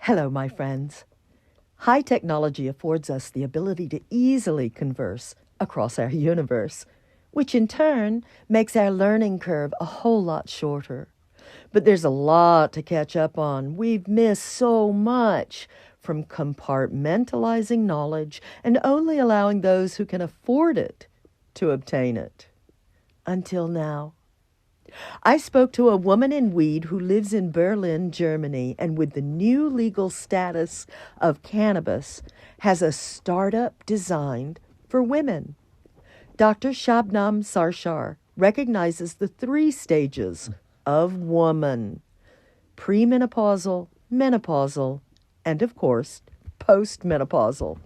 Hello, my friends. High technology affords us the ability to easily converse across our universe, which in turn makes our learning curve a whole lot shorter. But there's a lot to catch up on. We've missed so much from compartmentalizing knowledge and only allowing those who can afford it to obtain it. Until now. I spoke to a woman in weed who lives in Berlin, Germany, and with the new legal status of cannabis, has a startup designed for women. Dr. Shabnam Sarshar recognizes the 3 stages of woman: premenopausal, menopausal, and of course, postmenopausal.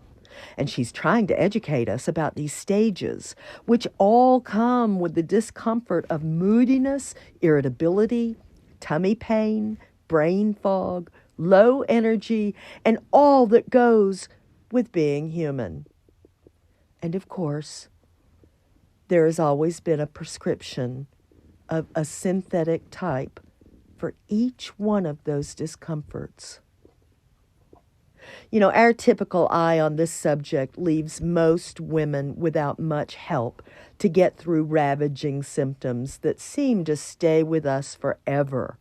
And she's trying to educate us about these stages, which all come with the discomfort of moodiness, irritability, tummy pain, brain fog, low energy, and all that goes with being human. And of course, there has always been a prescription of a synthetic type for each one of those discomforts. You know, our typical eye on this subject leaves most women without much help to get through ravaging symptoms that seem to stay with us forever,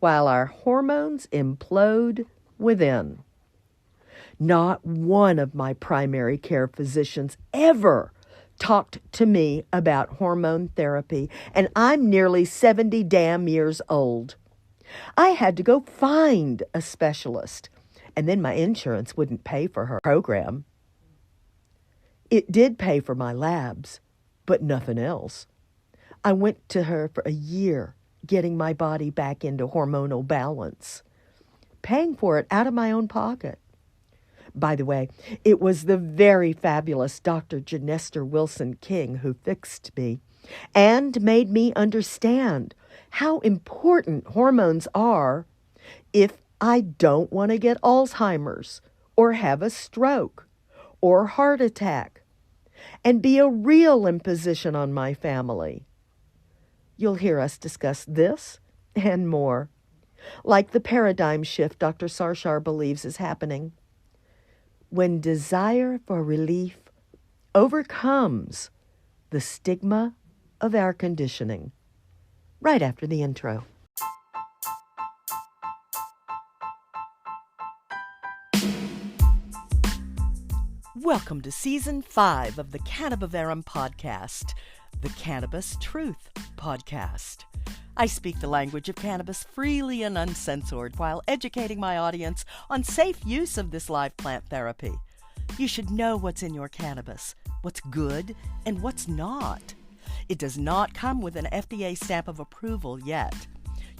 while our hormones implode within. Not one of my primary care physicians ever talked to me about hormone therapy, and I'm nearly 70 damn years old. I had to go find a specialist. And then my insurance wouldn't pay for her program. It did pay for my labs, but nothing else. I went to her for a year, getting my body back into hormonal balance, paying for it out of my own pocket. By the way, it was the very fabulous Dr. Janester Wilson King who fixed me and made me understand how important hormones are if I don't want to get Alzheimer's or have a stroke or heart attack and be a real imposition on my family. You'll hear us discuss this and more, like the paradigm shift Dr. Sarshar believes is happening. When desire for relief overcomes the stigma of our conditioning. Right after the intro. Welcome to Season 5 of the Cannabivarum Podcast, the Cannabis Truth Podcast. I speak the language of cannabis freely and uncensored while educating my audience on safe use of this live plant therapy. You should know what's in your cannabis, what's good, and what's not. It does not come with an FDA stamp of approval yet.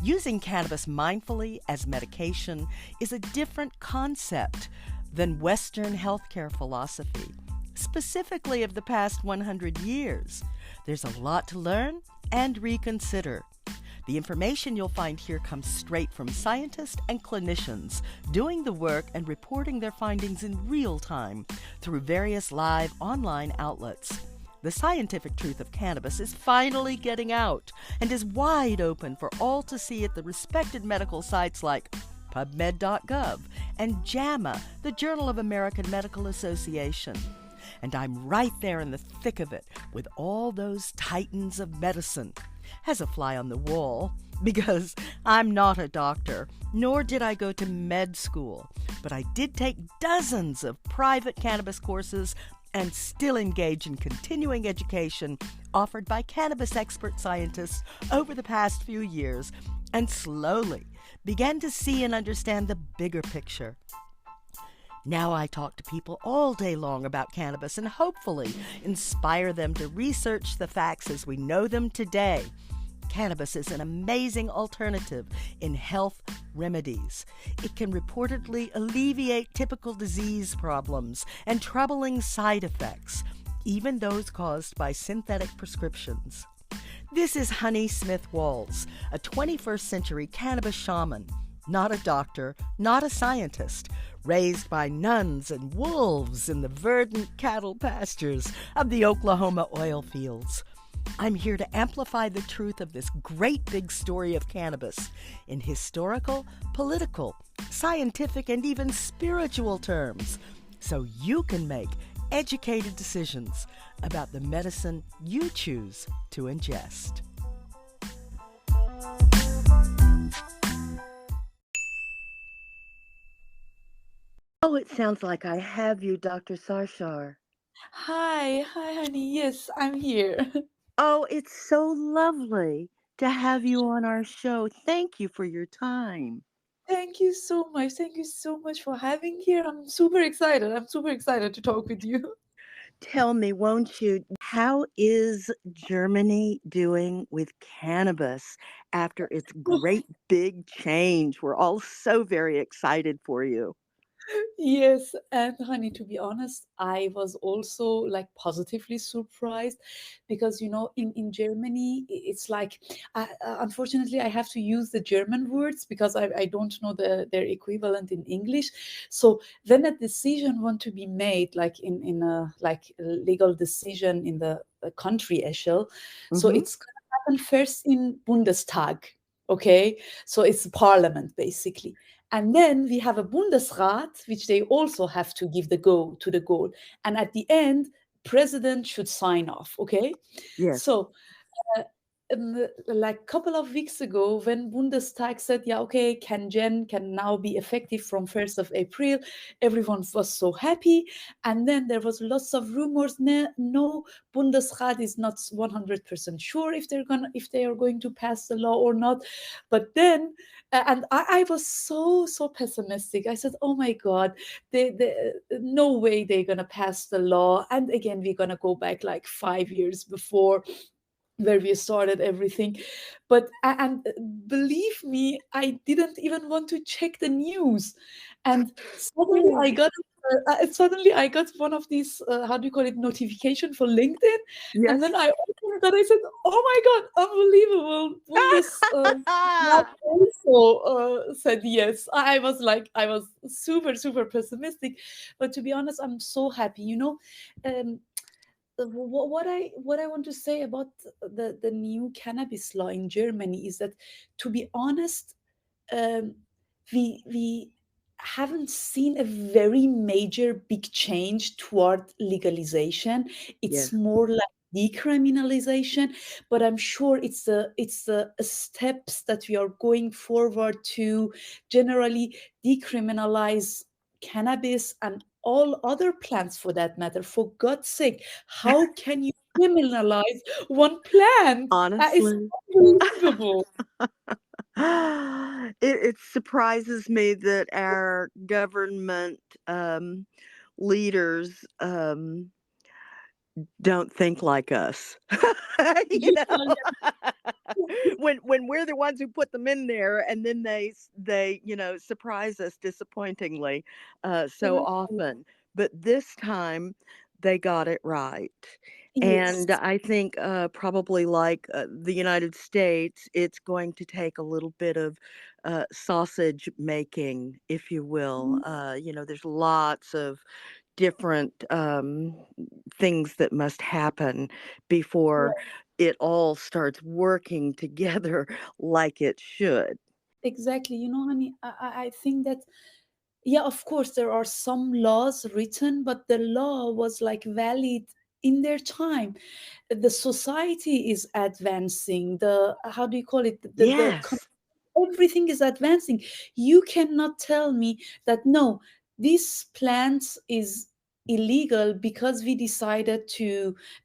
Using cannabis mindfully as medication is a different concept than Western healthcare philosophy, specifically of the past 100 years. There's a lot to learn and reconsider. The information you'll find here comes straight from scientists and clinicians doing the work and reporting their findings in real time through various live online outlets. The scientific truth of cannabis is finally getting out and is wide open for all to see at the respected medical sites like PubMed.gov and JAMA, the Journal of American Medical Association. And I'm right there in the thick of it with all those titans of medicine as a fly on the wall, because I'm not a doctor, nor did I go to med school, but I did take dozens of private cannabis courses and still engage in continuing education offered by cannabis expert scientists over the past few years, and slowly began to see and understand the bigger picture. Now I talk to people all day long about cannabis and hopefully inspire them to research the facts as we know them today. Cannabis is an amazing alternative in health remedies. It can reportedly alleviate typical disease problems and troubling side effects, even those caused by synthetic prescriptions. This is Honey Smith Walls, a 21st century cannabis shaman, not a doctor, not a scientist, raised by nuns and wolves in the verdant cattle pastures of the Oklahoma oil fields. I'm here to amplify the truth of this great big story of cannabis in historical, political, scientific, and even spiritual terms so you can make educated decisions about the medicine you choose to ingest. Oh, it sounds like I have you, Dr. Sarshar. Hi, honey. Yes, I'm here. Oh, it's so lovely to have you on our show. Thank you for your time. Thank you so much. Thank you so much for having here. I'm super excited. I'm super excited to talk with you. Tell me, won't you, how is Germany doing with cannabis after its great big change? We're all so very excited for you. Yes, and honey, to be honest, I was also like positively surprised because in Germany it's like unfortunately I have to use the German words because I don't know their equivalent in English. So when a decision want to be made like in a like a legal decision in the country eshel, so Hmm. it's gonna happen first in Bundestag. Okay, so it's parliament basically. And then we have a Bundesrat, which they also have to give the go to the goal. And at the end, president should sign off. Okay, Yes. so uh, like a couple of weeks ago, when Bundestag said, "Yeah, okay, CanGen can now be effective from 1st of April," everyone was so happy. And then there was lots of rumors. No, Bundesrat is not 100% sure if they are going to pass the law or not. But then, and I was so pessimistic. I said, "Oh my God, no way they're gonna pass the law." And again, we're gonna go back like 5 years before where we started everything. But and believe me, I didn't even want to check the news. And suddenly I got one of these how do you call it, notification for LinkedIn. And Yes. then I opened it and I said, "Oh my God, unbelievable, Bundes Rat also said yes." I was like, I was super pessimistic, but to be honest, I'm so happy. Um, what I want to say about the new cannabis law in Germany is that, to be honest, um, we haven't seen a very major big change toward legalization. It's Yes. more like decriminalization, but I'm sure it's the steps that we are going forward to generally decriminalize cannabis and all other plants for that matter. For God's sake, how can you criminalize one plant? It's Honestly. unbelievable. It surprises me that our government leaders don't think like us. you know, when we're the ones who put them in there, and then they surprise us disappointingly so Yeah. often. But this time they got it right. And Yes. I think probably like the United States, it's going to take a little bit of sausage making, if you will. Mhm. There's lots of different things that must happen before Yeah, it all starts working together like it should. exactly. Honey, I think that, yeah, of course, there are some laws written, but the law was like valid in their time. The society is advancing. How do you call it? Yes. Everything is advancing. You cannot tell me that no, this plant is illegal because they decided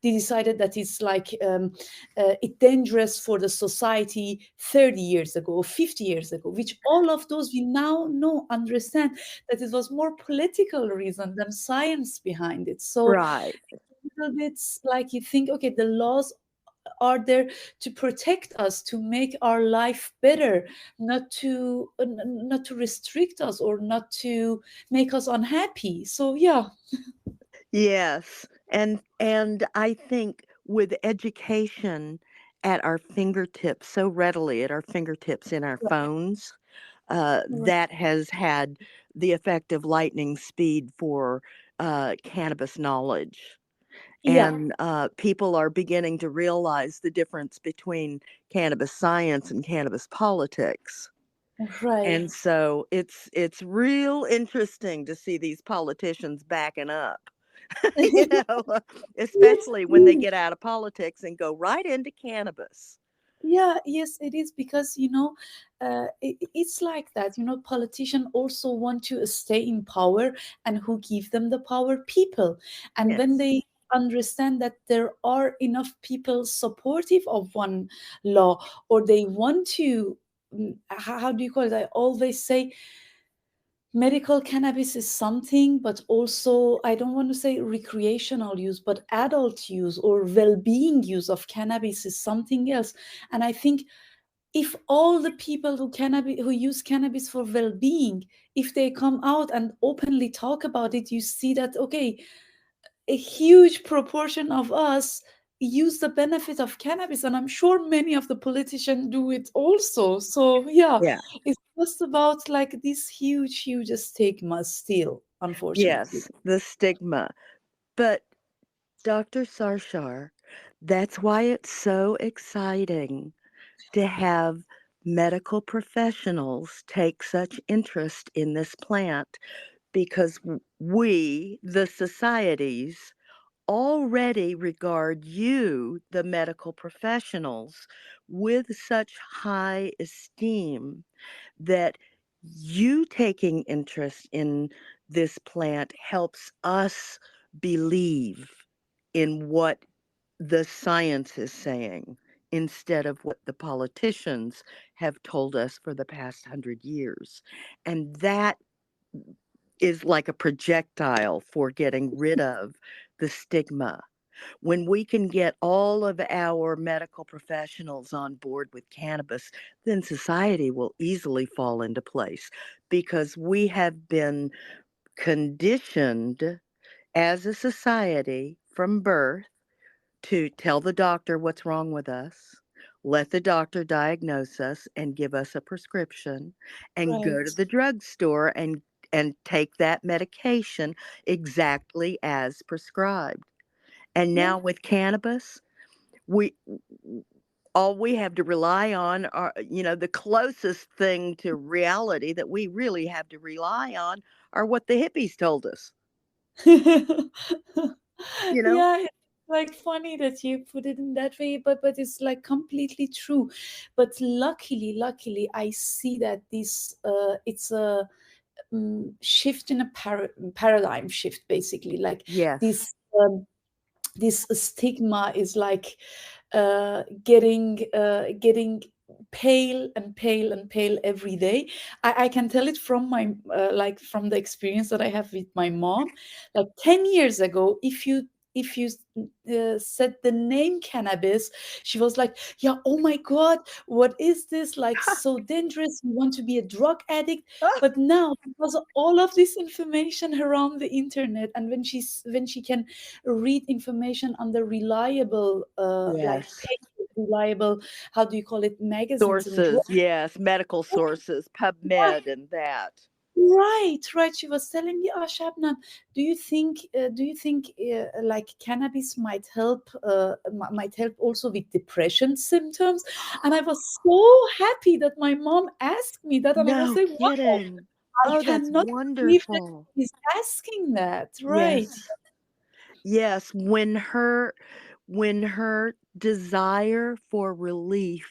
that it's like it dangerous for the society 30 years ago or 50 years ago, which all of those we now know, understand that it was more political reason than science behind it. So Right. little bit like you think, okay, the laws are there to protect us, to make our life better, not to restrict us or not to make us unhappy. So yeah. Yes. And I think with education at our fingertips, so readily at our fingertips in our Right, phones, right. that has had the effect of lightning speed for cannabis knowledge. Yeah, and people are beginning to realize the difference between cannabis science and cannabis politics. right. And so it's real interesting to see these politicians backing up, you know, Yes, especially when they yes. get out of politics and go right into cannabis. Yeah, yes, it is because it's like that. Politicians also want to stay in power, and who give them the power? People. And when Yes. they understand that there are enough people supportive of one law, or they want to, how do you call it? I always say medical cannabis is something, but also I don't want to say recreational use, but adult use or well-being use of cannabis is something else. And I think if all the people who use cannabis for well-being, if they come out and openly talk about it, you see that okay, a huge proportion of us use the benefit of cannabis, and I'm sure many of the politicians do it also. So yeah, Yeah. it's just about like this huge stigma still, unfortunately. Yes, the stigma. But Dr. Sarshar, that's why it's so exciting to have medical professionals take such interest in this plant, because we, the societies, already regard you, the medical professionals, with such high esteem that you taking interest in this plant helps us believe in what the science is saying instead of what the politicians have told us for the past 100 years. And that is like a projectile for getting rid of the stigma. When we can get all of our medical professionals on board with cannabis, then society will easily fall into place, because we have been conditioned as a society from birth to tell the doctor what's wrong with us, let the doctor diagnose us and give us a prescription, and go to Right. the drugstore and take that medication exactly as prescribed. And Yeah. now with cannabis, we all we have to rely on are, the closest thing to reality that we really have to rely on are what the hippies told us, you know? Yeah, it's like funny that you put it in that way, but it's like completely true. But luckily, I see that this it's a shift in a paradigm shift, basically. Like Yes. this this stigma is like getting pale and pale and pale every day. I can tell it from my like from the experience that I have with my mom. Like 10 years ago, if you said the name cannabis, she was like, yeah, oh my god, what is this, like so dangerous, you want to be a drug addict. But now, because of all of this information around the internet, and when she can read information on the reliable like Yes. reliable, how do you call it, magazines and Sources, yes, medical sources, PubMed and that. right. She was telling me, oh Shabnam, do you think like cannabis might help also with depression symptoms? And I was so happy that my mom asked me that, and I was No like, wow, kidding. I Oh, that's cannot believe that wonderful. she's asking that, right? Yes. Yes, when her desire for relief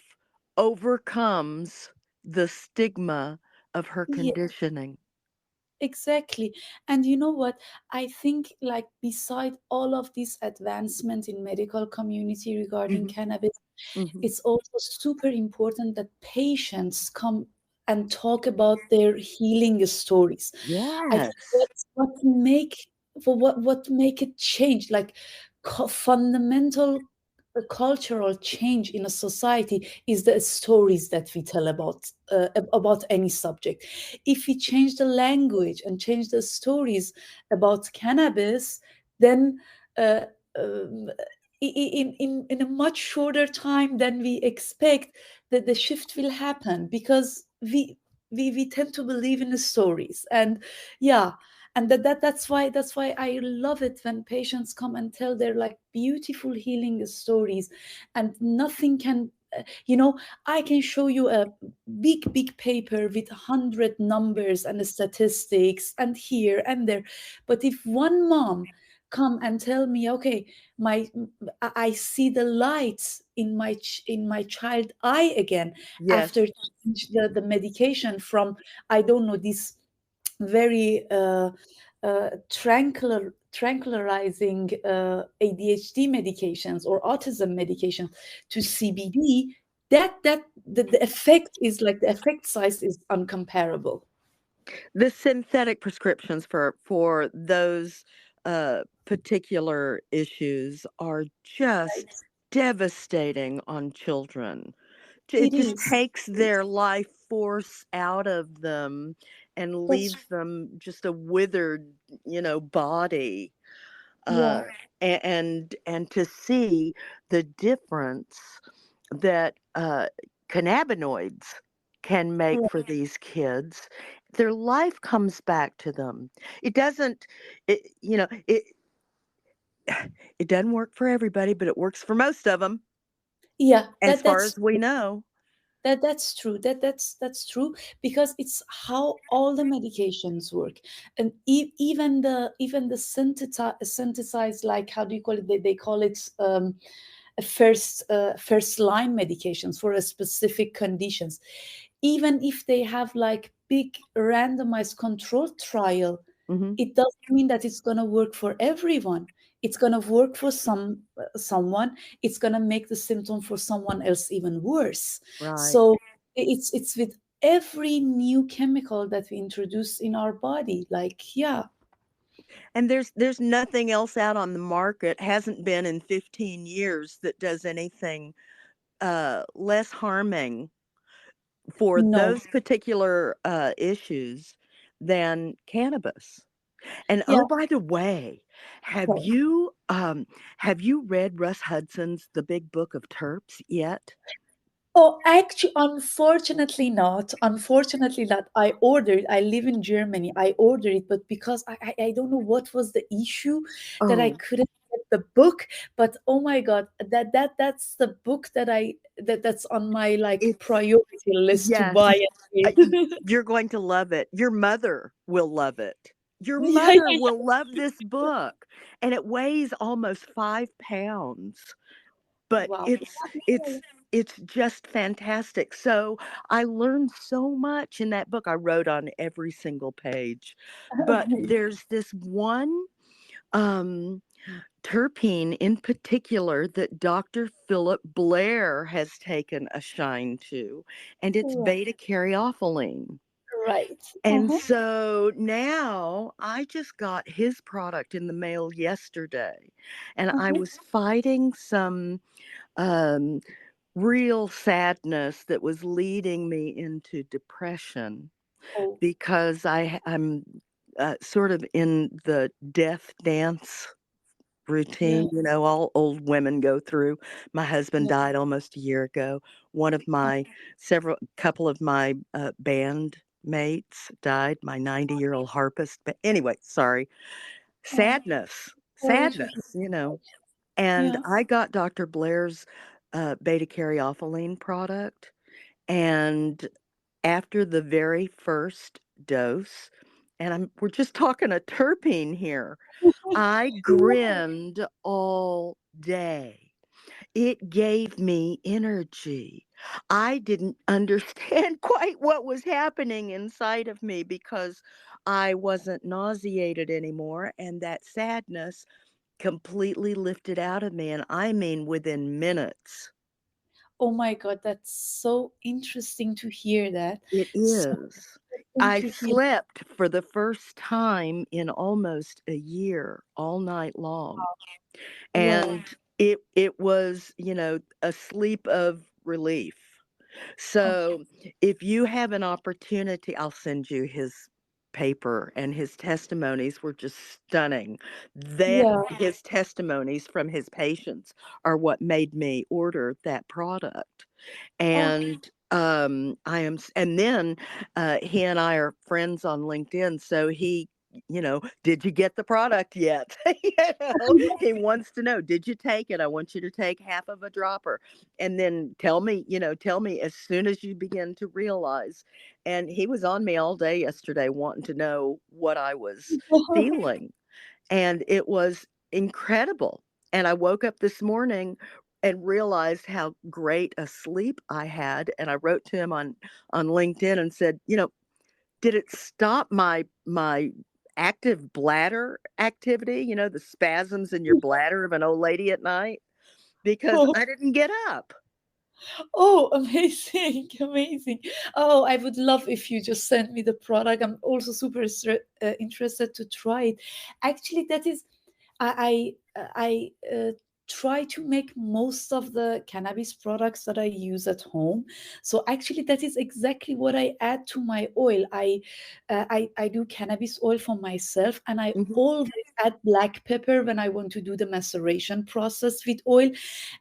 overcomes the stigma of her Yeah. conditioning. Exactly. And you know what? I think like beside all of this advancement in medical community regarding Mhm, cannabis, mhm. it's also super important that patients come and talk about their healing stories. I think Yes. what make it change, like fundamental cultural change in a society is the stories that we tell about any subject. If we change the language and change the stories about cannabis, then uh, um, in a much shorter time than we expect, that the shift will happen, because we tend to believe in the stories. And yeah, And that's why I love it when patients come and tell their like beautiful healing stories, and nothing can I can show you a big paper with 100 numbers and statistics and here and there, but if one mom come and tell me, okay, my I see the lights in in my child eye again Yes. after the medication from, I don't know, this very tranquilizing ADHD medications or autism medication to CBD, the effect is like, the effect size is uncomparable. The synthetic prescriptions for those particular issues are just Right. devastating on children. It It just is. takes their life force out of them and That's, leaves them just a withered, body. yeah, Uh, and to see the difference that cannabinoids can make right. for these kids, their life comes back to them. It doesn't, it, you know, it it doesn't work for everybody, but it works for most of them, Yeah, as that far that's as we know. that's true. That's true, because it's how all the medications work, and even the synthesized, like, how do you call it? They call it a first line medications for a specific conditions. Even if they have like big randomized control trial, Hmm. it doesn't mean that it's going to work for everyone. It's going to work for someone. It's going to make the symptom for someone else even worse. Right. So it's with every new chemical that we introduce in our body, like, yeah. And there's nothing else out on the market, hasn't been in 15 years, that does anything less harming for No. those particular issues than cannabis. And Yeah. oh, by the way, have you read Russ Hudson's The Big Book of Terps yet? Oh, actually, unfortunately not. Unfortunately not. I live in Germany. I ordered it, but because I don't know what was the issue that I Oh, couldn't get the book. But oh my God, that's the book that's on my like it's priority list to yes. buy and Uh, read. you're going to love it. Your mother will love it. Your Yeah, mother yeah, will love this book, and it weighs almost 5 pounds. yeah. But Wow. it's just fantastic. So I learned so much in that book. I wrote on every single page. But there's this one um terpene in particular that Dr. Philip Blair has taken a shine to, and it's Right. beta caryophyllene. Right. And Uh-huh. so now I just got his product in the mail yesterday, and I Uh-huh. was fighting some um, real sadness that was leading me into depression Oh, because I'm sort of in the death dance yeah. routine, all old women go through. My husband Yeah. died almost a year ago. One of Oh, my couple of my band mates died, my 90-year-old harpist. But anyway, sorry. oh, Sadness, sorry to hear sadness. that. And Yeah. I got Dr. Blair's beta caryophyllene product. And after the very first dose, and we're just talking a terpene here, I grinned all day. It gave me energy. I didn't understand quite what was happening inside of me because I wasn't nauseated anymore, and that sadness completely lifted out of me, and I mean within minutes. Oh my God, that's so interesting to hear that. It So is. interesting I to hear. slept for the first time in almost a year all night long. Wow. And it was, a sleep of relief. Okay. So if you have an opportunity, I'll send you his paper, and his testimonies were just stunning. Yeah. His testimonies from his patients are what made me order that product. Okay. And and then he and I are friends on LinkedIn, so he did you get the product yet? He wants to know, did you take it? I want you to take half of a dropper, and then tell me as soon as you begin to realize. And he was on me all day yesterday wanting to know what I was feeling, and it was incredible. And I woke up this morning and realized how great a sleep I had, and I wrote to him on LinkedIn and said, did it stop my active bladder activity, the spasms in your bladder of an old lady at night? Because Oh, I didn't get up. oh, amazing, amazing. Oh, I would love if you just send me the product. I'm also super interested to try it. Actually, that is, I try to make most of the cannabis products that I use at home. So actually, that is exactly what I add to my oil. I do cannabis oil for myself, and I Mhm. always add black pepper when I want to do the maceration process with oil.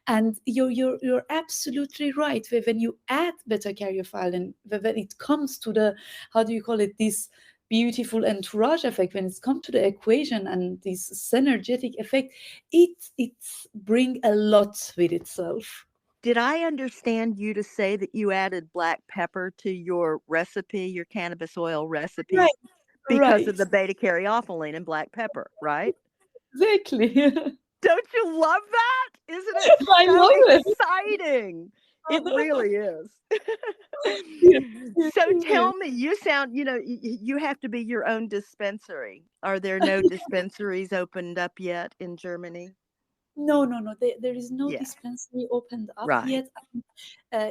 And you're absolutely right. When you add beta caryophyllene, when it comes to the, how do you call it, this beautiful entourage effect, when it's come to the equation and this synergetic effect, it bring a lot with itself. Did I understand you to say that you added black pepper to your recipe, your cannabis oil recipe, Right, because of right. the beta caryophyllene in black pepper, right? Exactly. Don't you love that? Isn't it I so love it. exciting? It really is. Yes, yes, So yes. tell me, you sound, you have to be your own dispensary. Are there no dispensaries opened up yet in Germany? No, no, no. There is no Yeah, dispensary opened up right. yet.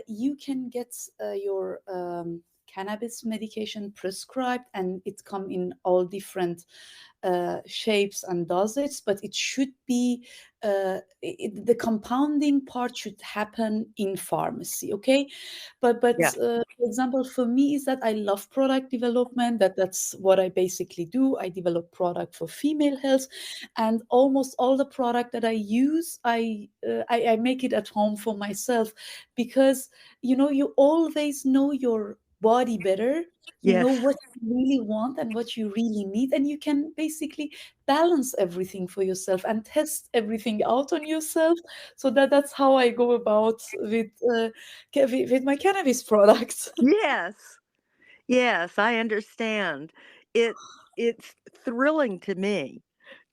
You can get your cannabis medication prescribed, and it come in all different shapes and dosages, but it should be the compounding part should happen in pharmacy. Okay, but Yeah. for example, for me is that I love product development. That's what I basically do. I develop product for female health, and almost all the product that I use, I make it at home for myself, because you always know your body better. You know Yes. what you really want and what you really need, and you can basically balance everything for yourself and test everything out on yourself. So that's how I go about with with my cannabis products. Yes. Yes, I understand. It it's thrilling to me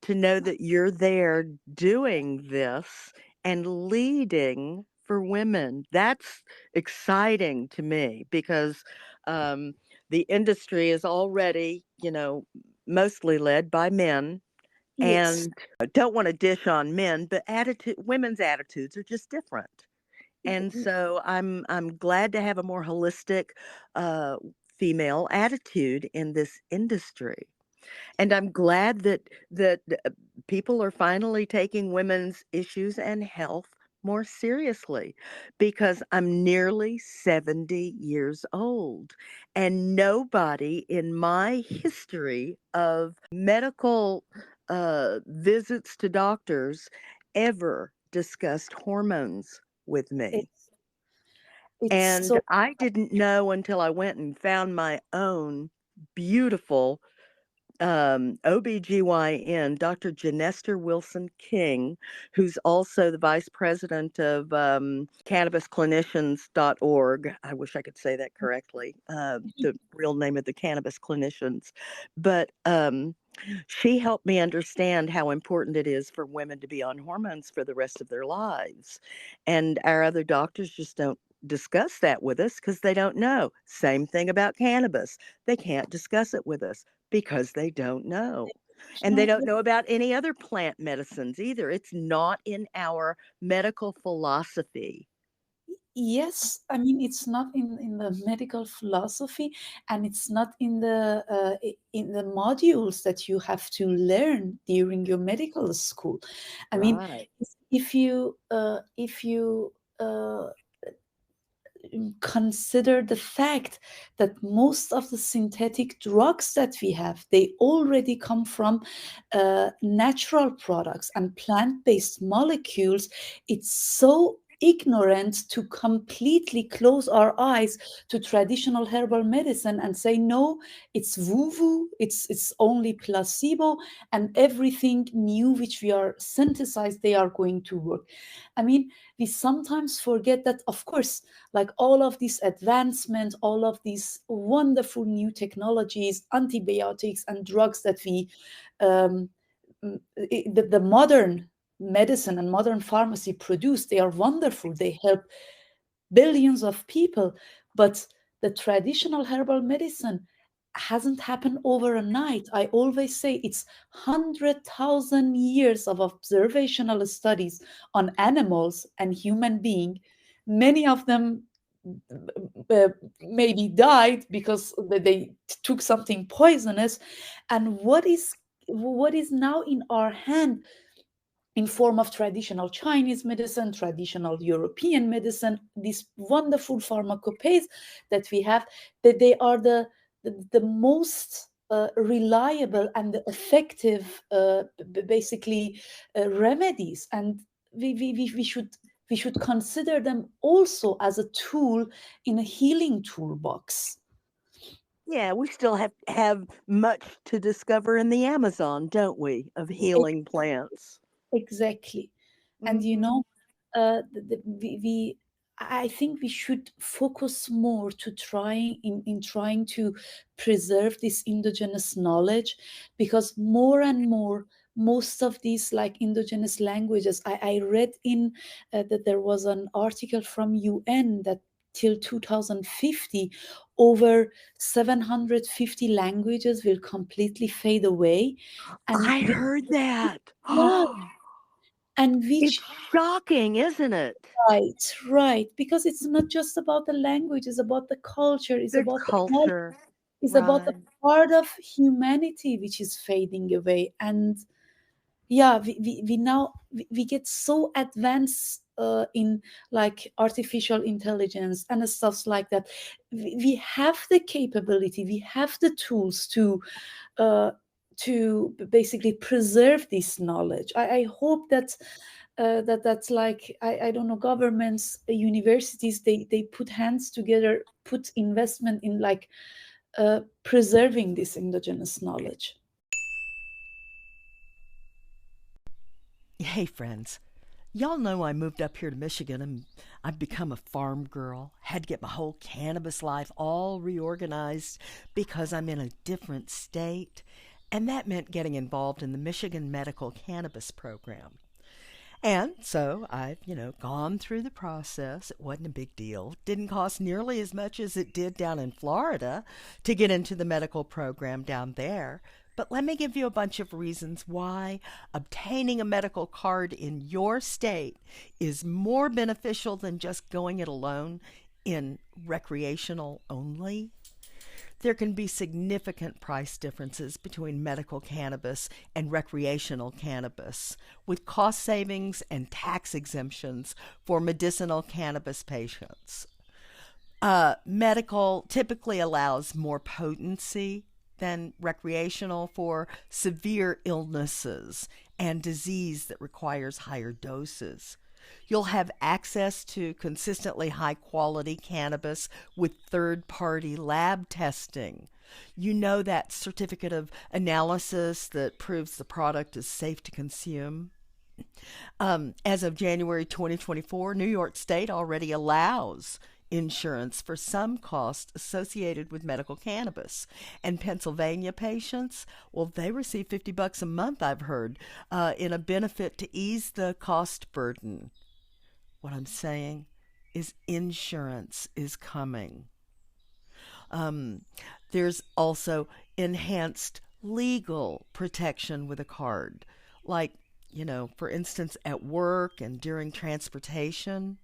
to know that you're there doing this and leading for women. That's exciting to me because um, the industry is already, mostly led by men. Yes. And don't want to dish on men, but women's attitudes are just different. And so I'm glad to have a more holistic uh, female attitude in this industry. And I'm glad that people are finally taking women's issues and health more seriously, because I'm nearly 70 years old and nobody in my history of medical visits to doctors ever discussed hormones with me. it's it's And so I didn't know until I went and found my own beautiful OBGYN, Dr. Janester Wilson King, who's also the vice president of cannabisclinicians.org. I wish I could say that correctly, the real name of the cannabis clinicians. But she helped me understand how important it is for women to be on hormones for the rest of their lives. And our other doctors just don't discuss that with us because they don't know. Same thing about cannabis. They can't discuss it with us because they don't know. And they no, don't know about any other plant medicines either. It's not in our medical philosophy. yes, I mean, it's not in the medical philosophy, and it's not in in the modules that you have to learn during your medical school. I mean, Right. if you consider the fact that most of the synthetic drugs that we have, they already come from natural products and plant-based molecules. It's so ignorant to completely close our eyes to traditional herbal medicine and say, no, it's woo-woo, it's only placebo, and everything new which we are synthesized, they are going to work. I mean, we sometimes forget that, of course, like all of these advancements, all of these wonderful new technologies, antibiotics and drugs that we, the modern medicine and modern pharmacy produce, they are wonderful. They help billions of people. But the traditional herbal medicine hasn't happened overnight. I always say it's 100,000 years of observational studies on animals and human being. Many of them maybe died because they took something poisonous. And what is now in our hand in form of traditional Chinese medicine, traditional European medicine, these wonderful pharmacopoeias that we have, that they are the most reliable and the effective, basically, remedies. And we should consider them also as a tool in a healing toolbox. Yeah, we still have much to discover in the Amazon, don't we, of healing plants. Exactly. And Mhm. I think we should focus more to trying in trying to preserve this indigenous knowledge, because more and more, most of these like indigenous languages, I read in that there was an article from UN that till 2050 over 750 languages will completely fade away. And I heard that. yeah, and It's which, shocking, isn't it? right, right, because it's not just about the language, it's about the culture, it's The about the part, culture. it's about the Right. part of humanity which is fading away. And yeah, we now we get so advanced in like artificial intelligence and stuff like that. We have the capability, we have the tools uh, to basically preserve this knowledge. I hope that that's like, I don't know, governments, universities, they put hands together, put investment in like preserving this indigenous knowledge. Hey, friends. Y'all know I moved up here to Michigan and I've become a farm girl. Had to get my whole cannabis life all reorganized because I'm in a different state. And that meant getting involved in the Michigan Medical Cannabis Program. And so I've, gone through the process. It wasn't a big deal. Didn't cost nearly as much as it did down in Florida to get into the medical program down there. But let me give you a bunch of reasons why obtaining a medical card in your state is more beneficial than just going it alone in recreational only. There can be significant price differences between medical cannabis and recreational cannabis, with cost savings and tax exemptions for medicinal cannabis patients. Medical typically allows more potency than recreational for severe illnesses and disease that requires higher doses. You'll have access to consistently high quality cannabis with third party lab testing. You know that certificate of analysis that proves the product is safe to consume. As of January 2024, New York State already allows insurance for some costs associated with medical cannabis. And Pennsylvania patients, well, they receive $50 a month, I've heard, in a benefit to ease the cost burden. What I'm saying is insurance is coming. Um, there's also enhanced legal protection with a card, like, for instance, at work and during transportation.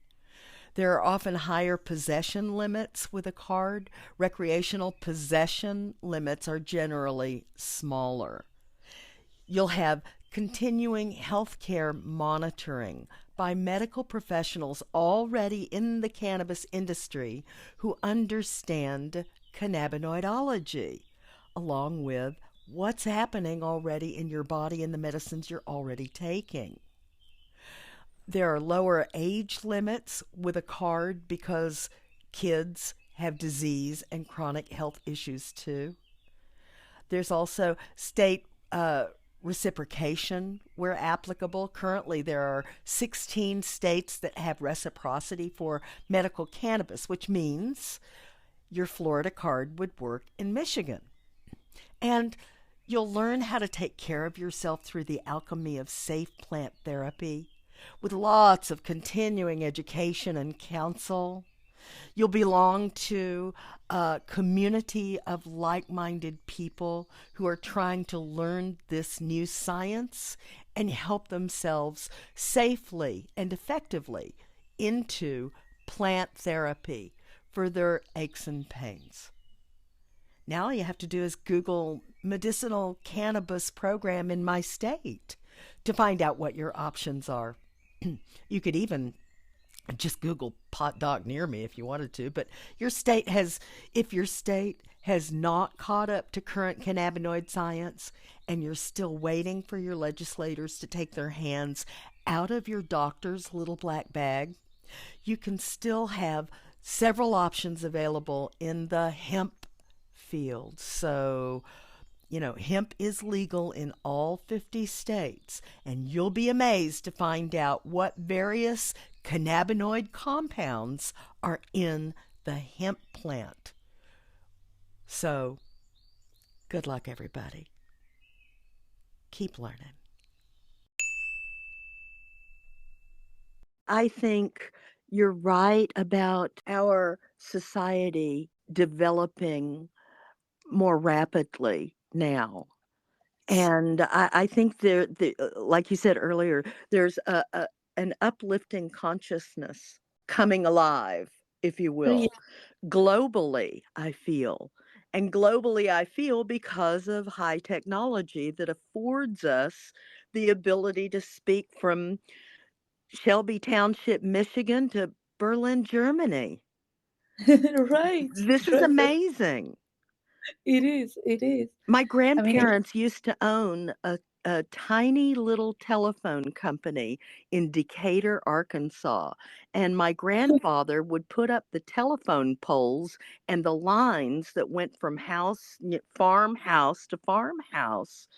There are often higher possession limits with a card. Recreational possession limits are generally smaller. You'll have continuing healthcare monitoring by medical professionals already in the cannabis industry who understand cannabinoidology, along with what's happening already in your body and the medicines you're already taking. There are lower age limits with a card because kids have disease and chronic health issues too. There's also state reciprocation where applicable. Currently, there are 16 states that have reciprocity for medical cannabis, which means your Florida card would work in Michigan. And you'll learn how to take care of yourself through the alchemy of safe plant therapy with lots of continuing education and counsel. You'll belong to a community of like minded people who are trying to learn this new science and help themselves safely and effectively into plant therapy for their aches and pains. Now all you have to do is Google medicinal cannabis program in my state to find out what your options are. You could even just Google pot doc near me if you wanted to, but if your state has not caught up to current cannabinoid science and you're still waiting for your legislators to take their hands out of your doctor's little black bag, you can still have several options available in the hemp field. So, hemp is legal in all 50 states, and you'll be amazed to find out what various cannabinoid compounds are in the hemp plant. So, good luck, everybody. Keep learning. I think you're right about our society developing more rapidly now. And I think like you said earlier, there's an uplifting consciousness coming alive, if you will, globally, I feel. And globally, I feel because of high technology that affords us the ability to speak from Shelby Township, Michigan to Berlin, Germany. Right. This is amazing. It is. It is. My I mean, grandparents used to own a tiny little telephone company in Decatur, Arkansas. And my grandfather would put up the telephone poles and the lines that went from farmhouse to farmhouse.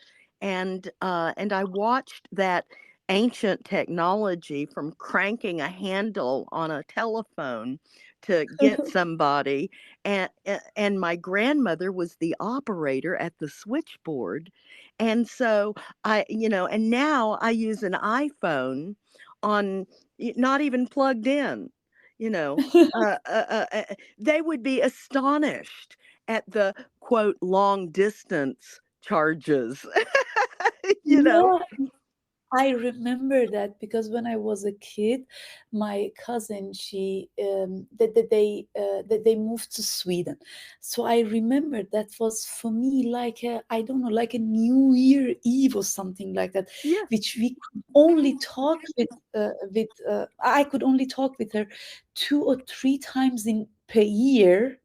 And I watched that ancient technology from cranking a handle on a telephone to get somebody, and my grandmother was the operator at the switchboard. And so and now I use an iPhone on not even plugged in. you know they would be astonished at the quote long distance charges. you know yeah, I remember that because when I was a kid, my cousin, they moved to Sweden. So I remember that was for me like I don't know, like a New Year Eve or something like that, yeah. which we could only talk I could only talk with her 2 or 3 times in per year,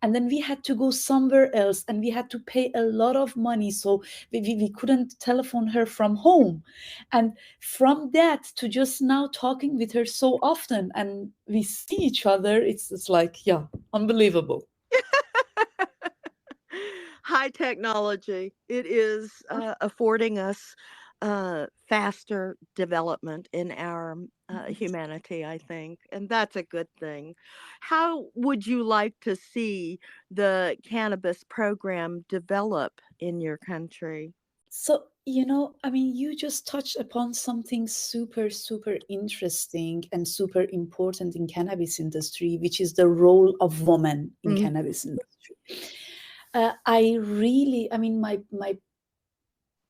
and then we had to go somewhere else and we had to pay a lot of money, so we couldn't telephone her from home. And from that to just now talking with her so often and we see each other, it's like, yeah, unbelievable. High technology, it is affording us faster development in our humanity, I think, and that's a good thing. How would you like to see the cannabis program develop in your country? So, I mean, you just touched upon something super, super interesting and super important in cannabis industry, which is the role of women in Mm. cannabis industry. I mean, my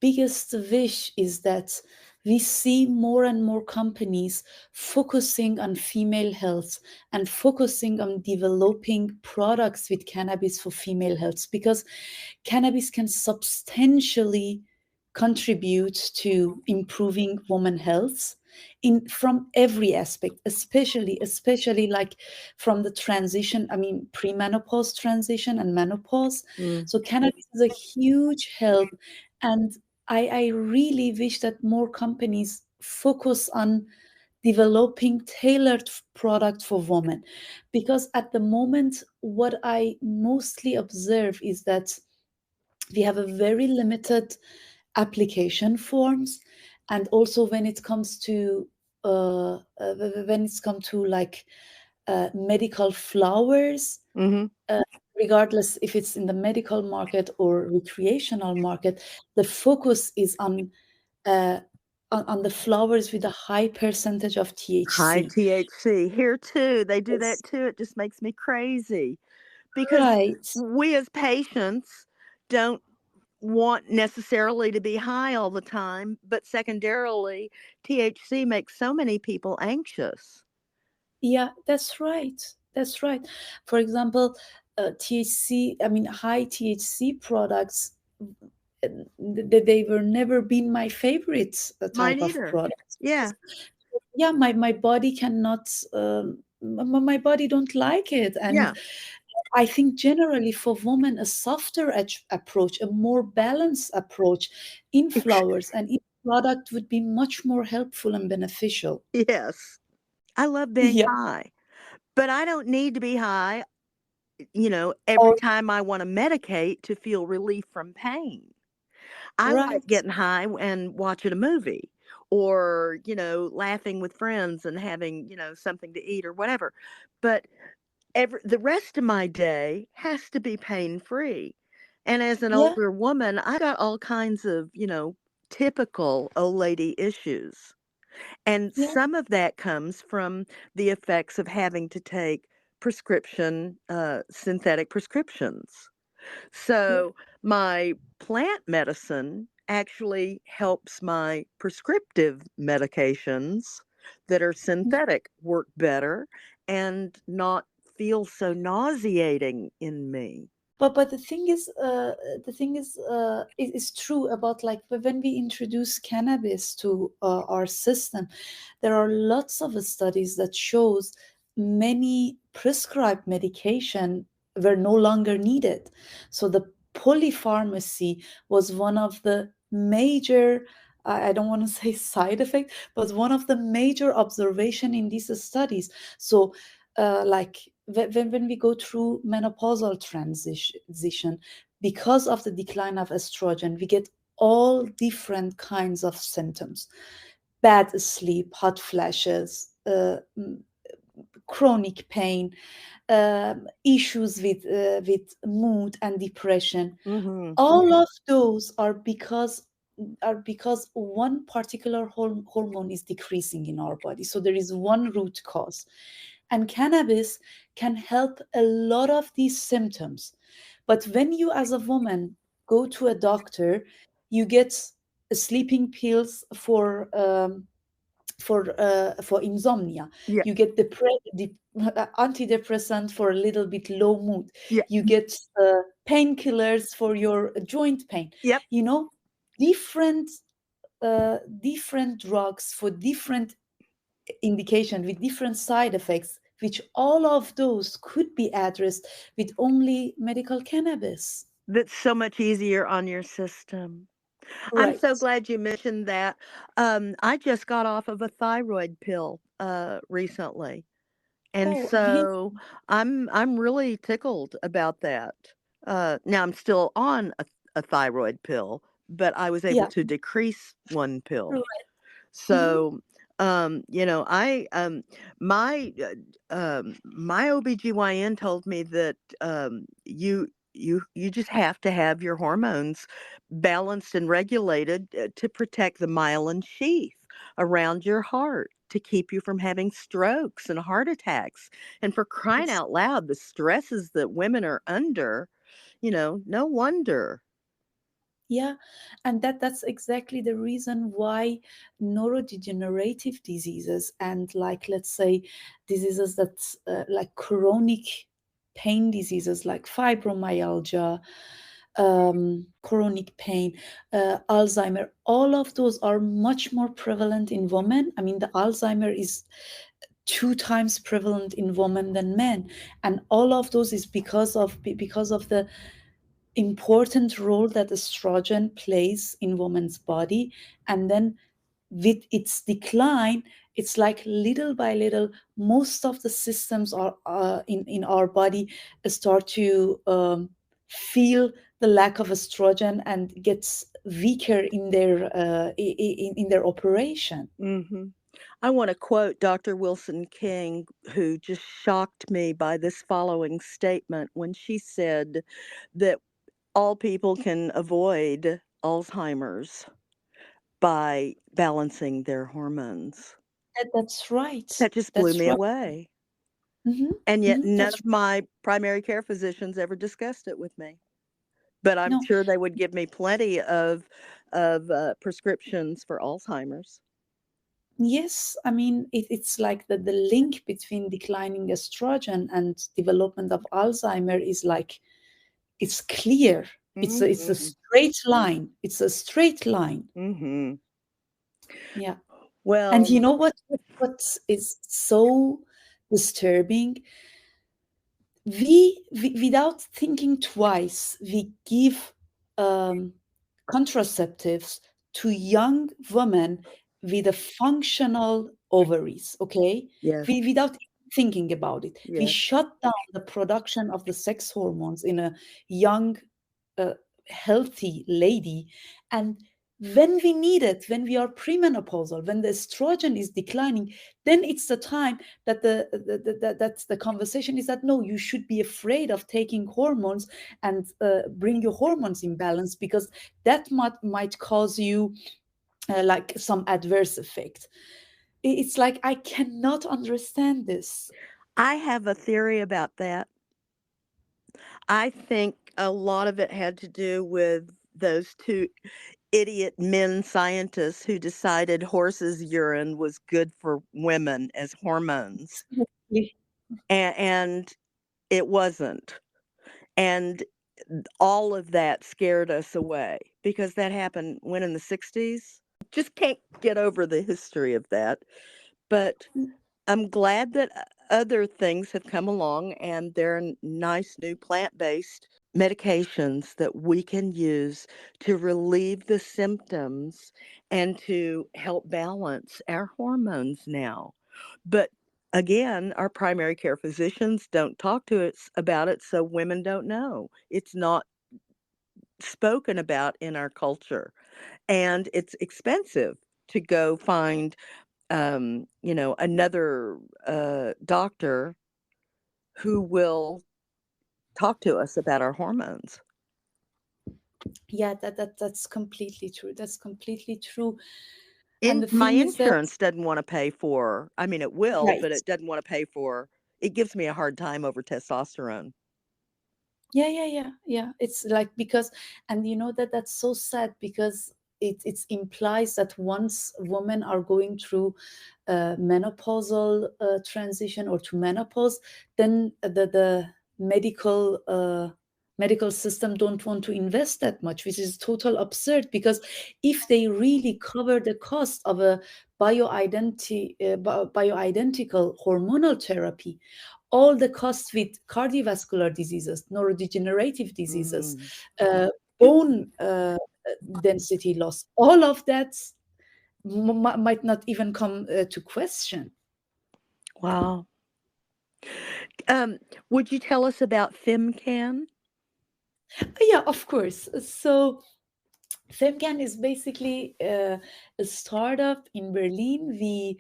biggest wish is that we see more and more companies focusing on female health and focusing on developing products with cannabis for female health, because cannabis can substantially contribute to improving women health from every aspect, especially like from the transition, I mean premenopause transition and menopause. Mm. So cannabis is a huge help, and I really wish that more companies focus on developing tailored product for women, because at the moment what I mostly observe is that we have a very limited application forms, and also when it comes to when it's come to like medical flowers, Mm-hmm. uh, regardless if it's in the medical market or recreational market, the focus is uh, on the flowers with a high percentage of High THC. THC. Here too, they do Yes. that too. It just makes me crazy because Right. we as patients don't want necessarily to be high all the time, but secondarily, THC makes so many people anxious. Yeah, that's right. That's right. For example, THC, I mean, high THC products, they were never been my favorite Mine type of either. products, Yeah, because yeah, my body cannot, my body don't like it. And yeah. I think generally for women, a softer approach, a more balanced approach in flowers and in product would be much more helpful and beneficial. Yes. I love being Yeah. high, but I don't need to be high, every All time I want to medicate to feel relief from pain. I like right. getting high and watching a movie or, laughing with friends and having, something to eat or whatever. But the rest of my day has to be pain free. And as an Yeah. older woman, I got all kinds of, typical old lady issues. And Yeah. some of that comes from the effects of having to take synthetic prescriptions. Yeah. So my plant medicine actually helps my prescriptive medications that are synthetic work better and not feel so nauseating in me. But the thing is, it is true about like when we introduce cannabis to our system, there are lots of studies that shows many prescribed medication were no longer needed. So the polypharmacy was one of the major, I don't want to say side effect, but one of the major observation in these studies. So like when we go through menopausal transition, because of the decline of estrogen, we get all different kinds of symptoms: bad sleep, hot flashes, chronic pain, issues with mood and depression. Mhm. All of those are because one particular hormone is decreasing in our body. So there is one root cause, and cannabis can help a lot of these symptoms. But when you, as a woman, go to a doctor, you get sleeping pills for insomnia. Yeah. You get antidepressant for a little bit low mood. Yeah. You get painkillers for your joint pain. Yep. You know, different different drugs for different indication with different side effects, which all of those could be addressed with only medical cannabis. That's so much easier on your system. I'm so Right. glad you mentioned that. I just got off of a thyroid pill recently. And Oh, amazing. so I'm really tickled about that. Now I'm still on a thyroid pill, but I was able Yeah. to decrease one pill. Right. Mhm. So, I my my OBGYN told me that you just have to have your hormones balanced and regulated to protect the myelin sheath around your heart to keep you from having strokes and heart attacks. And for crying Yes. out loud, the stresses that women are under, no wonder. Yeah, and that's exactly the reason why neurodegenerative diseases and, like, let's say diseases that like chronic pain diseases like fibromyalgia, chronic pain, Alzheimer, all of those are much more prevalent in women. I mean, the Alzheimer is two times prevalent in women than men, and all of those is because of the important role that estrogen plays in woman's body. And then with its decline, it's like little by little, most of the systems are in our body start to feel the lack of estrogen and gets weaker in their operation. Hmm. I want to quote Dr. Wilson King, who just shocked me by this following statement when she said that all people can avoid Alzheimer's by balancing their hormones. That's right. That just blew That's me right. away. Hmm. And yet, Hmm. none That's of my primary care physicians ever discussed it with me. But I'm no. sure they would give me plenty of prescriptions for Alzheimer's. Yes, I mean it's like the link between declining estrogen and development of Alzheimer is like it's clear. It's a Hmm. straight line. It's a straight line. Hmm. Yeah. And Well, you know what is so disturbing? We without thinking twice, we give um, contraceptives to young women with a functional ovaries. Okay, yes, we without thinking about it, we yes. shut down the production of the sex hormones in a young a healthy lady. And when we need it, when we are premenopausal, when the estrogen is declining, then it's the time that that's the conversation is that no, you should be afraid of taking hormones and bring your hormones in balance, because that might cause you like some adverse effect. It's like I cannot understand this. I have a theory about that. I think a lot of it had to do with those two idiot men scientists who decided horses' urine was good for women as hormones, and it wasn't. And all of that scared us away because that happened when in the 60s. Just can't get over the history of that. But I'm glad that other things have come along and there are nice new plant-based medications that we can use to relieve the symptoms and to help balance our hormones now. But again, our primary care physicians don't talk to us about it, so women don't know. It's not spoken about in our culture, and it's expensive to go find another doctor who will talk to us about our hormones. Yeah, that's completely true. That's completely true. And In the my thing is that, insurance doesn't want to pay for, I mean, it will, right. but it doesn't want to pay for, it gives me a hard time over testosterone. Yeah. It's like because, and you know that that's so sad because it implies that once women are going through menopausal transition or to menopause, then the medical system don't want to invest that much, which is total absurd. Because if they really cover the cost of a bioidentical hormonal therapy, all the costs with cardiovascular diseases, neurodegenerative diseases, Mm, uh, bone density loss, all of that might not even come to question. wow. Um, would you tell us about FemCan? Yeah, of course. So Femcan is basically a startup in Berlin. We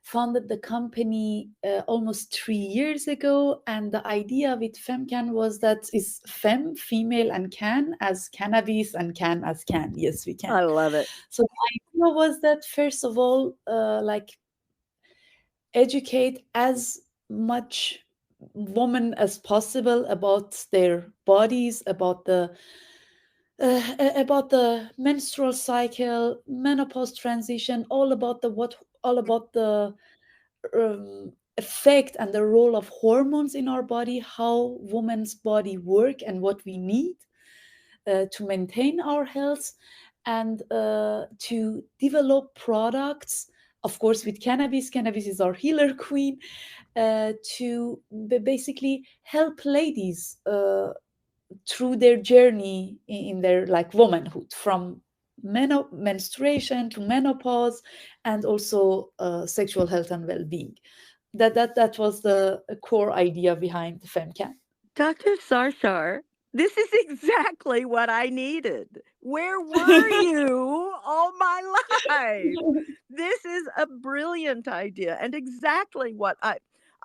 founded the company almost 3 years ago, and the idea with Femcan was that is fem, female, and can as cannabis and can as can. Yes, we can. I love it. So the idea was that first of all, like educate as much women as possible about their bodies, about the menstrual cycle, menopause transition, all about the effect and the role of hormones in our body, how women's body work, and what we need to maintain our health, and to develop products. Of course, with cannabis, cannabis is our healer queen, to basically help ladies through their journey in their like womanhood, from menstruation to menopause, and also sexual health and well-being. That was the core idea behind FemCan. Dr. Sarshar, this is exactly what I needed. Where were you all my life? This is a brilliant idea and exactly what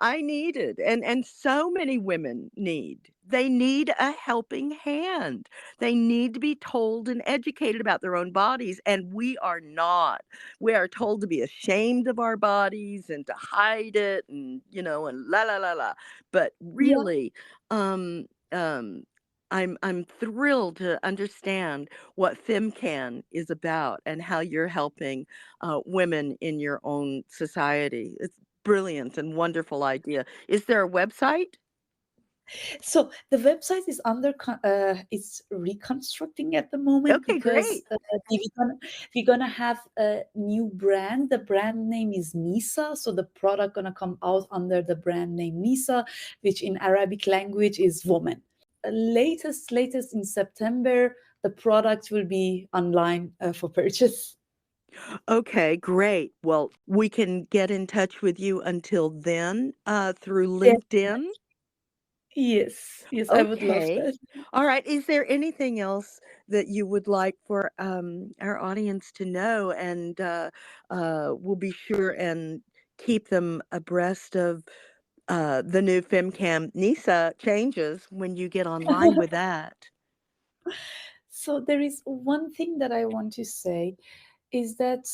I needed and so many women need. They need a helping hand. They need to be told and educated about their own bodies, and we are not. We are told to be ashamed of our bodies and to hide it and and la la la la. But Yeah. really, um, um, I'm thrilled to understand what FemCan is about and how you're helping women in your own society. It's brilliant and wonderful idea. Is there a website? So the website is it's reconstructing at the moment Okay, because great. we're gonna have a new brand. The brand name is Nisa, so the product gonna come out under the brand name Nisa, which in Arabic language is woman. Latest in September, the product will be online for purchase. Okay, great. Well, we can get in touch with you until then through Yes, LinkedIn. yes, I would love Okay. that. All right. Is there anything else that you would like for our audience to know? And we'll be sure and keep them abreast of the new FemCam NISA changes when you get online with that. So there is one thing that I want to say is that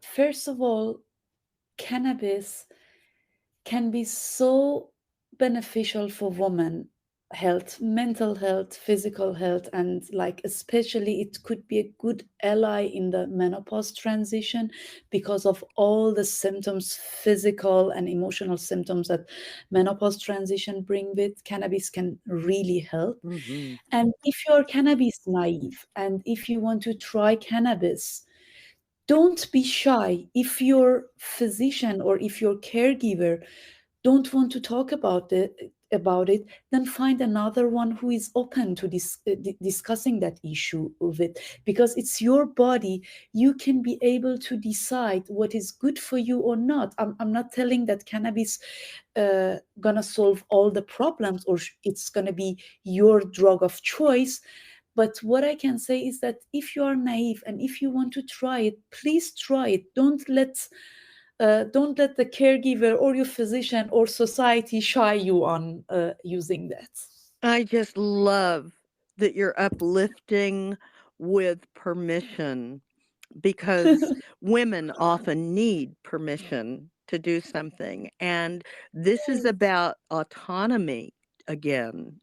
first of all, cannabis can be so beneficial for women health, mental health, physical health, and like especially it could be a good ally in the menopause transition because of all the symptoms, physical and emotional symptoms that menopause transition bring with. Cannabis can really help. Hmm. And if you're cannabis naive and if you want to try cannabis, don't be shy. If your physician or if your caregiver don't want to talk about it, then find another one who is open to discussing that issue of it, because it's your body. You can be able to decide what is good for you or not. I'm not telling that cannabis gonna solve all the problems or it's gonna be your drug of choice. But what I can say is that if you are naive and if you want to try it, please try it. Don't let the caregiver or your physician or society shy you on using that. I just love that you're uplifting with permission because women often need permission to do something. And this is Yes, about autonomy again,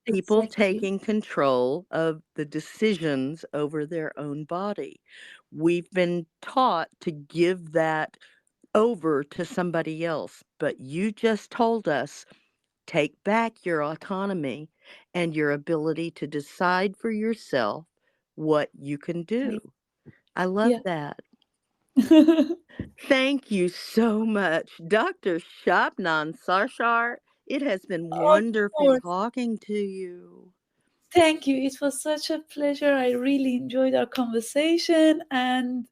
people exactly. taking control of the decisions over their own body. We've been taught to give that over to somebody else, but you just told us take back your autonomy and your ability to decide for yourself what you can do. Right. I love Yeah. that. Thank you so much, Dr. Shabnam Sarshar. It has been Of wonderful course. talking to you. Thank you. It was such a pleasure. I really enjoyed our conversation. And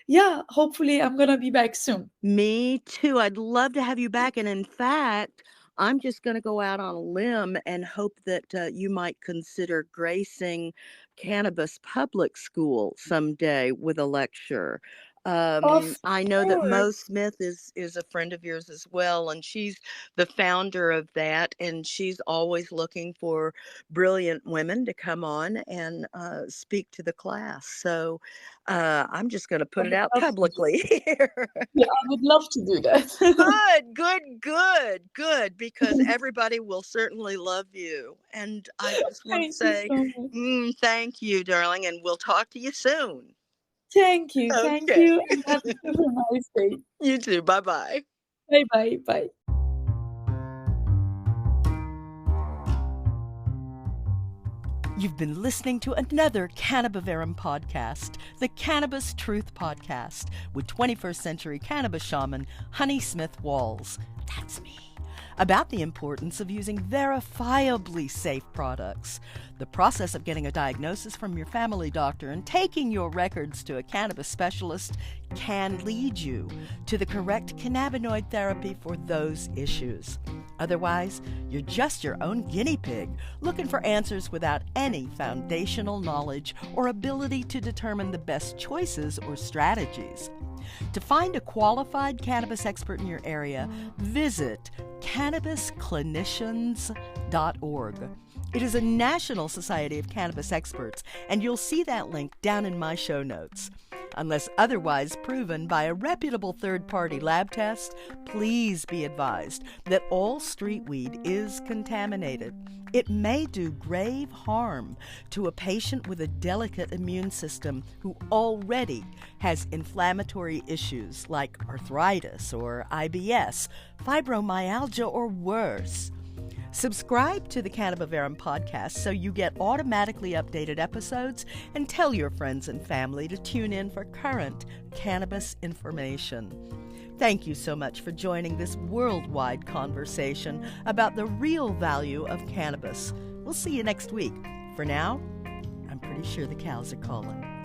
yeah, hopefully I'm going to be back soon. Me too. I'd love to have you back. And in fact, I'm just going to go out on a limb and hope that you might consider gracing Cannabis Public School someday with a lecture. Of I know that Mo course. Smith is a friend of yours as well, and she's the founder of that, and she's always looking for brilliant women to come on and speak to the class. So I'm just going to I put it would out love to do. publicly here. Yeah, I would love to do that. Good, good, good, good, because everybody will certainly love you. And I just want to Thank you say, so much. thank you, darling, and we'll talk to you soon. Thank Okay. you, and have a nice day. You too. Bye bye. Bye bye. Bye. You've been listening to another Cannabivarum podcast, the Cannabis Truth Podcast, with 21st century cannabis shaman Honey Smith Walls. That's me. about the importance of using verifiably safe products, the process of getting a diagnosis from your family doctor and taking your records to a cannabis specialist can lead you to the correct cannabinoid therapy for those issues. Otherwise, you're just your own guinea pig, looking for answers without any foundational knowledge or ability to determine the best choices or strategies. To find a qualified cannabis expert in your area, visit cannabisclinicians.org. It is a national society of cannabis experts, and you'll see that link down in my show notes. Unless otherwise proven by a reputable third-party lab test, please be advised that all street weed is contaminated. It may do grave harm to a patient with a delicate immune system who already has inflammatory issues like arthritis or IBS, fibromyalgia, or worse. Subscribe to the Cannabivarum podcast so you get automatically updated episodes, and tell your friends and family to tune in for current cannabis information. Thank you so much for joining this worldwide conversation about the real value of cannabis. We'll see you next week. For now, I'm pretty sure the cows are calling.